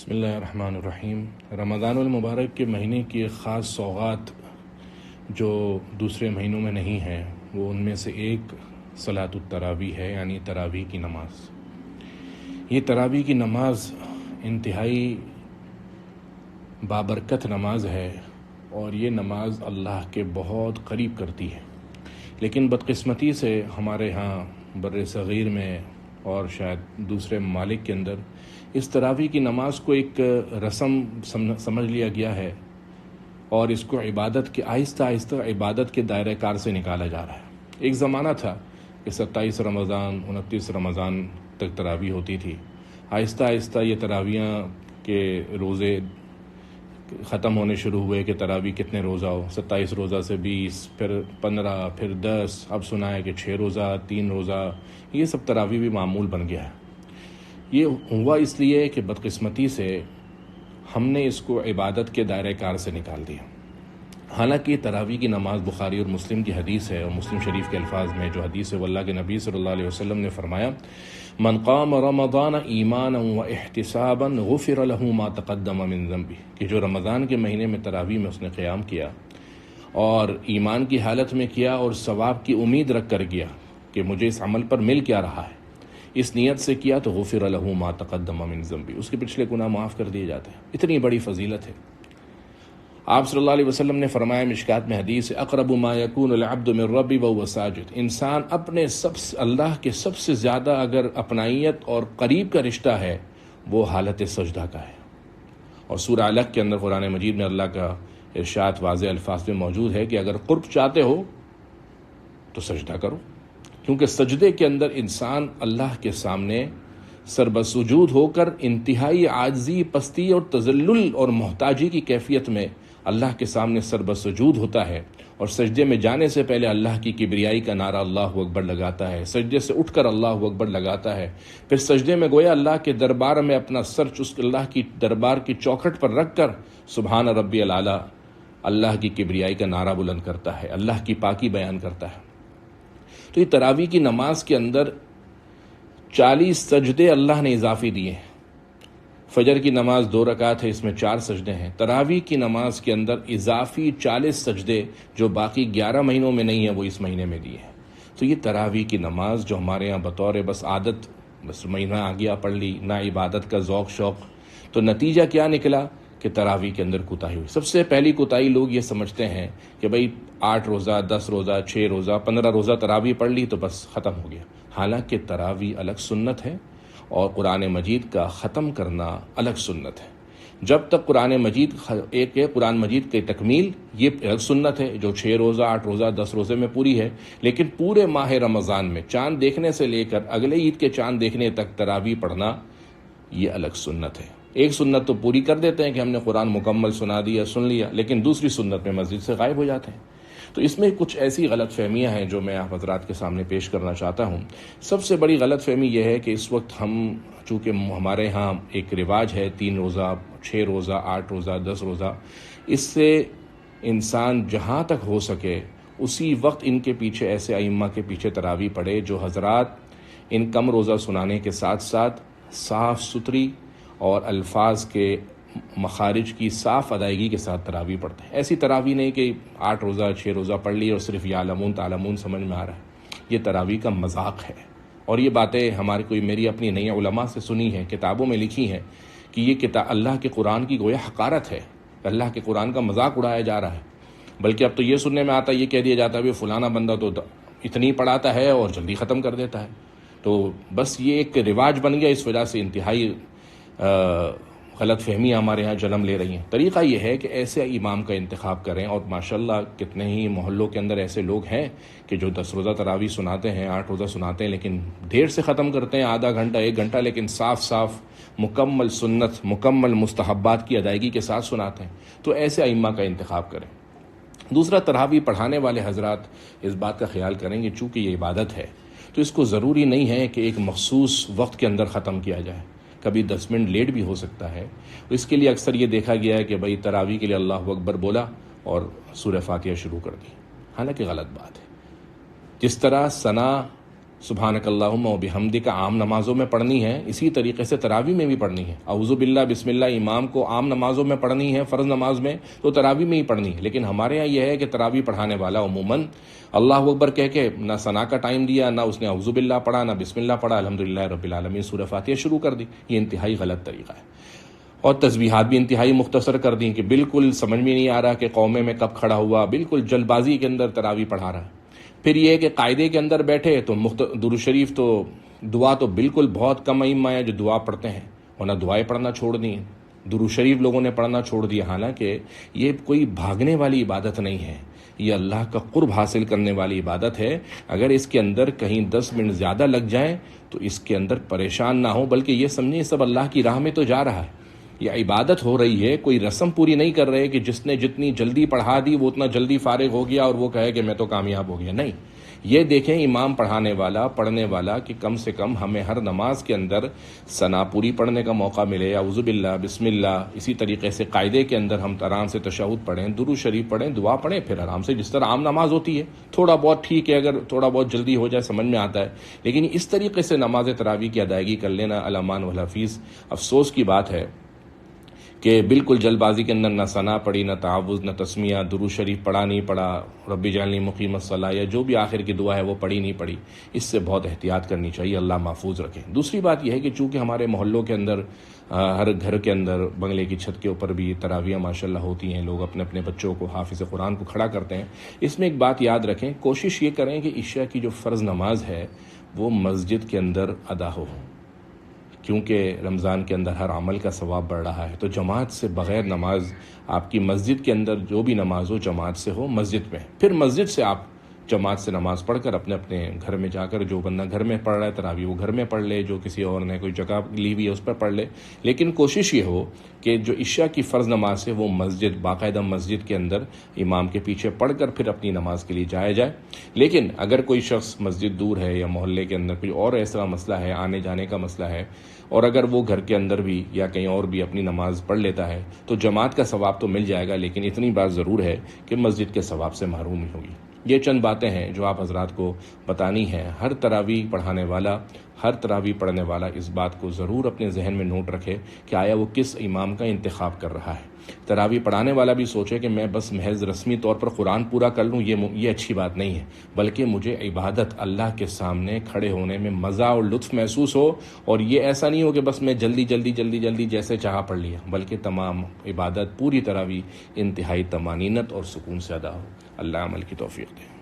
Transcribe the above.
بسم اللہ الرحمن الرحیم۔ رمضان المبارک کے مہینے کی ایک خاص سوغات جو دوسرے مہینوں میں نہیں ہے، وہ ان میں سے ایک صلاۃ التراویح ہے، یعنی تراویح کی نماز۔ یہ تراویح کی نماز انتہائی بابرکت نماز ہے اور یہ نماز اللہ کے بہت قریب کرتی ہے، لیکن بدقسمتی سے ہمارے ہاں بر صغیر میں اور شاید دوسرے ممالک کے اندر اس تراویح کی نماز کو ایک رسم سمجھ لیا گیا ہے اور اس کو عبادت کے آہستہ آہستہ عبادت کے دائرہ کار سے نکالا جا رہا ہے۔ ایک زمانہ تھا کہ 27 رمضان 29 رمضان تک تراویح ہوتی تھی، آہستہ آہستہ یہ تراویحاں کے روزے ختم ہونے شروع ہوئے کہ تراویح کتنے روزہ ہو، 27 روزہ سے 20، پھر 15، پھر 10، اب سنا ہے کہ 6 روزہ 3 روزہ، یہ سب تراویح بھی معمول بن گیا ہے۔ یہ ہوا اس لیے کہ بدقسمتی سے ہم نے اس کو عبادت کے دائرہ کار سے نکال دیا۔ حالانکہ تراویح کی نماز بخاری اور مسلم کی حدیث ہے، اور مسلم شریف کے الفاظ میں جو حدیث ہے وہ اللہ کے نبی صلی اللہ علیہ وسلم نے فرمایا، من قام رمضان ایمانا و احتسابا غفر له ما تقدم من ذنبه، کہ جو رمضان کے مہینے میں تراویح میں اس نے قیام کیا اور ایمان کی حالت میں کیا اور ثواب کی امید رکھ کر کیا کہ مجھے اس عمل پر مل کیا رہا ہے، اس نیت سے کیا تو غفر له ما تقدم من ذنبه، اس کے پچھلے گناہ معاف کر دیے جاتے ہیں۔ اتنی بڑی فضیلت ہے۔ آپ صلی اللہ علیہ وسلم نے فرمایا، مشکات میں حدیث ہے، اقرب ما یکون العبد من ربی وهو ساجد، انسان اپنے اللہ کے سب سے زیادہ اگر اپنائیت اور قریب کا رشتہ ہے وہ حالت سجدہ کا ہے۔ اور سورہ علق کے اندر قرآن مجید میں اللہ کا ارشاد واضح الفاظ میں موجود ہے کہ اگر قرب چاہتے ہو تو سجدہ کرو، کیونکہ سجدے کے اندر انسان اللہ کے سامنے سربسجود ہو کر انتہائی عاجزی، پستی اور تذلل اور محتاجی کی کیفیت میں اللہ کے سامنے سربسجود ہوتا ہے، اور سجدے میں جانے سے پہلے اللہ کی کبریائی کا نعرہ اللہ اکبر لگاتا ہے، سجدے سے اٹھ کر اللہ اکبر لگاتا ہے، پھر سجدے میں گویا اللہ کے دربار میں اپنا سر اس اللہ کی دربار کی چوکھٹ پر رکھ کر سبحان ربی الاعلیٰ اللہ کی کبریائی کا نعرہ بلند کرتا ہے، اللہ کی پاکی بیان کرتا ہے۔ تو یہ تراویح کی نماز کے اندر 40 سجدے اللہ نے اضافی دیے ہیں۔ فجر کی نماز 2 رکعت ہے، اس میں 4 سجدے ہیں۔ تراویح کی نماز کے اندر اضافی 40 سجدے جو باقی 11 مہینوں میں نہیں ہیں وہ اس مہینے میں دیے ہیں۔ تو یہ تراویح کی نماز جو ہمارے یہاں بطور بس عادت، بس مہینہ آ گیا پڑھ لی، نہ عبادت کا ذوق شوق، تو نتیجہ کیا نکلا کہ تراویح کے اندر کوتاہی ہوئی۔ سب سے پہلی کوتاہی لوگ یہ سمجھتے ہیں کہ بھئی 8 روزہ 10 روزہ 6 روزہ 15 روزہ تراویح پڑھ لی تو بس ختم ہو گیا۔ حالانکہ تراویح الگ سنت ہے اور قرآن مجید کا ختم کرنا الگ سنت ہے۔ جب تک قرآن مجید ایک ہے، قرآن مجید کی تکمیل یہ الگ سنت ہے جو 6 روزہ 8 روزہ 10 روزے میں پوری ہے، لیکن پورے ماہ رمضان میں چاند دیکھنے سے لے کر اگلے عید کے چاند دیکھنے تک تراویح پڑھنا یہ الگ سنت ہے۔ ایک سنت تو پوری کر دیتے ہیں کہ ہم نے قرآن مکمل سنا دیا سن لیا، لیکن دوسری سنت میں مسجد سے غائب ہو جاتے ہیں۔ تو اس میں کچھ ایسی غلط فہمیاں ہیں جو میں آپ حضرات کے سامنے پیش کرنا چاہتا ہوں۔ سب سے بڑی غلط فہمی یہ ہے کہ اس وقت ہم چونکہ ہمارے ہاں ایک رواج ہے 3 روزہ 6 روزہ 8 روزہ 10 روزہ، اس سے انسان جہاں تک ہو سکے اسی وقت ان کے پیچھے ایسے ائمہ کے پیچھے تراویح پڑھے جو حضرات ان کم روزہ سنانے کے ساتھ ساتھ صاف ستھری اور الفاظ کے مخارج کی صاف ادائیگی کے ساتھ تراویح پڑھتے ہیں۔ ایسی تراویح نہیں کہ 8 روزہ 6 روزہ پڑھ لی اور صرف یعلمون تعلمون سمجھ میں آ رہا ہے۔ یہ تراویح کا مذاق ہے، اور یہ باتیں ہماری کوئی میری اپنی نئی علماء سے سنی ہیں، کتابوں میں لکھی ہیں کہ یہ کتاب اللہ کے قرآن کی گویا حقارت ہے، اللہ کے قرآن کا مذاق اڑایا جا رہا ہے۔ بلکہ اب تو یہ سننے میں آتا ہے، یہ کہہ دیا جاتا ہے کہ فلانا بندہ تو اتنی پڑھاتا ہے اور جلدی ختم کر دیتا ہے۔ تو بس یہ ایک رواج بن گیا، اس وجہ سے انتہائی غلط فہمیاں ہمارے ہاں جنم لے رہی ہیں۔ طریقہ یہ ہے کہ ایسے امام کا انتخاب کریں، اور ماشاءاللہ کتنے ہی محلوں کے اندر ایسے لوگ ہیں کہ جو 10 روزہ تراویح سناتے ہیں 8 روزہ سناتے ہیں، لیکن دیر سے ختم کرتے ہیں، آدھا گھنٹہ 1 گھنٹہ، لیکن صاف صاف مکمل سنت مکمل مستحبات کی ادائیگی کے ساتھ سناتے ہیں۔ تو ایسے ائمہ کا انتخاب کریں۔ دوسرا، تراویح پڑھانے والے حضرات اس بات کا خیال کریں کہ چونکہ یہ عبادت ہے تو اس کو ضروری نہیں ہے کہ ایک مخصوص وقت کے اندر ختم کیا جائے، کبھی 10 منٹ لیٹ بھی ہو سکتا ہے۔ اس کے لیے اکثر یہ دیکھا گیا ہے کہ بھئی تراویح کے لیے اللہ اکبر بولا اور سورہ فاتحہ شروع کر دی، حالانکہ غلط بات ہے۔ جس طرح ثنا سبحانک اللہم و بحمدک عام نمازوں میں پڑھنی ہے، اسی طریقے سے تراویح میں بھی پڑھنی ہے۔ اعوذ باللہ بسم اللہ امام کو عام نمازوں میں پڑھنی ہے، فرض نماز میں تو تراویح میں ہی پڑھنی ہے، لیکن ہمارے ہاں یہ ہے کہ تراویح پڑھانے والا عموماً اللہ اکبر کہہ کے نہ ثنا کا ٹائم دیا، نہ اس نے اعوذ باللہ پڑھا، نہ بسم اللہ پڑھا، الحمدللہ رب العالمین سورہ فاتحہ شروع کر دی۔ یہ انتہائی غلط طریقہ ہے۔ اور تسبیحات بھی انتہائی مختصر کر دیں کہ بالکل سمجھ میں نہیں آ رہا کہ قومے میں کب کھڑا ہوا، بالکل جلد بازی کے اندر تراویح پڑھا رہا ہے۔ پھر یہ کہ قاعدے کے اندر بیٹھے تو درود شریف تو دعا تو بالکل بہت کم ائمہ ہیں جو دعا پڑھتے ہیں، ورنہ دعائیں پڑھنا چھوڑ دی ہیں، درود شریف لوگوں نے پڑھنا چھوڑ دیا۔ حالانکہ یہ کوئی بھاگنے والی عبادت نہیں ہے، یہ اللہ کا قرب حاصل کرنے والی عبادت ہے۔ اگر اس کے اندر کہیں 10 منٹ زیادہ لگ جائیں تو اس کے اندر پریشان نہ ہو، بلکہ یہ سمجھیں سب اللہ کی راہ میں تو جا رہا ہے، یہ عبادت ہو رہی ہے، کوئی رسم پوری نہیں کر رہے کہ جس نے جتنی جلدی پڑھا دی وہ اتنا جلدی فارغ ہو گیا اور وہ کہے کہ میں تو کامیاب ہو گیا۔ نہیں، یہ دیکھیں امام پڑھانے والا، پڑھنے والا کہ کم سے کم ہمیں ہر نماز کے اندر ثنا پوری پڑھنے کا موقع ملے، اعوذ باللہ بسم اللہ، اسی طریقے سے قاعدے کے اندر ہم آرام سے تشہد پڑھیں، درود شریف پڑھیں، دعا پڑھیں، پھر آرام سے جس طرح عام نماز ہوتی ہے۔ تھوڑا بہت ٹھیک ہے، اگر تھوڑا بہت جلدی ہو جائے سمجھ میں آتا ہے، لیکن اس طریقے سے نماز تراویح کی ادائیگی کر لینا الامان والحفیظ۔ افسوس کی بات ہے کہ بالکل جلد بازی کے اندر نہ ثنا پڑھی، نہ تعوذ، نہ تسمیہ، درود شریف پڑھا نہیں پڑھا، رب اجعلنی مقیم الصلاۃ یا جو بھی آخر کی دعا ہے وہ پڑھی نہیں پڑھی، اس سے بہت احتیاط کرنی چاہیے، اللہ محفوظ رکھے۔ دوسری بات یہ ہے کہ چونکہ ہمارے محلوں کے اندر ہر گھر کے اندر بنگلے کی چھت کے اوپر بھی تراویح ماشاءاللہ ہوتی ہیں، لوگ اپنے اپنے بچوں کو حافظ قرآن کو کھڑا کرتے ہیں، اس میں ایک بات یاد رکھیں، کوشش یہ کریں کہ عشاء کی جو فرض نماز ہے وہ مسجد کے اندر ادا ہو، کیونکہ رمضان کے اندر ہر عمل کا ثواب بڑھ رہا ہے۔ تو جماعت سے بغیر نماز، آپ کی مسجد کے اندر جو بھی نماز ہو جماعت سے ہو مسجد میں، پھر مسجد سے آپ جماعت سے نماز پڑھ کر اپنے اپنے گھر میں جا کر، جو بندہ گھر میں پڑھ رہا ہے تراویح وہ گھر میں پڑھ لے، جو کسی اور نے کوئی جگہ لی ہوئی ہے اس پر پڑھ لے، لیکن کوشش یہ ہو کہ جو عشاء کی فرض نماز ہے وہ مسجد، باقاعدہ مسجد کے اندر امام کے پیچھے پڑھ کر پھر اپنی نماز کے لیے جایا جائے۔ لیکن اگر کوئی شخص مسجد دور ہے یا محلے کے اندر کوئی اور ایسا مسئلہ ہے، آنے جانے کا مسئلہ ہے، اور اگر وہ گھر کے اندر بھی یا کہیں اور بھی اپنی نماز پڑھ لیتا ہے تو جماعت کا ثواب تو مل جائے گا، لیکن اتنی بات ضرور ہے کہ مسجد کے ثواب سے محروم ہوگی۔ یہ چند باتیں ہیں جو آپ حضرات کو بتانی ہیں۔ ہر تراویح پڑھانے والا، ہر تراویح پڑھنے والا اس بات کو ضرور اپنے ذہن میں نوٹ رکھے کہ آیا وہ کس امام کا انتخاب کر رہا ہے۔ تراویح پڑھانے والا بھی سوچے کہ میں بس محض رسمی طور پر قرآن پورا کر لوں، یہ اچھی بات نہیں ہے، بلکہ مجھے عبادت اللہ کے سامنے کھڑے ہونے میں مزہ اور لطف محسوس ہو، اور یہ ایسا نہیں ہو کہ بس میں جلدی جیسے چاہا پڑھ لیا، بلکہ تمام عبادت پوری تراویح انتہائی طمانینت اور سکون سے ادا ہو۔ اللہ عمل کی توفیق دے۔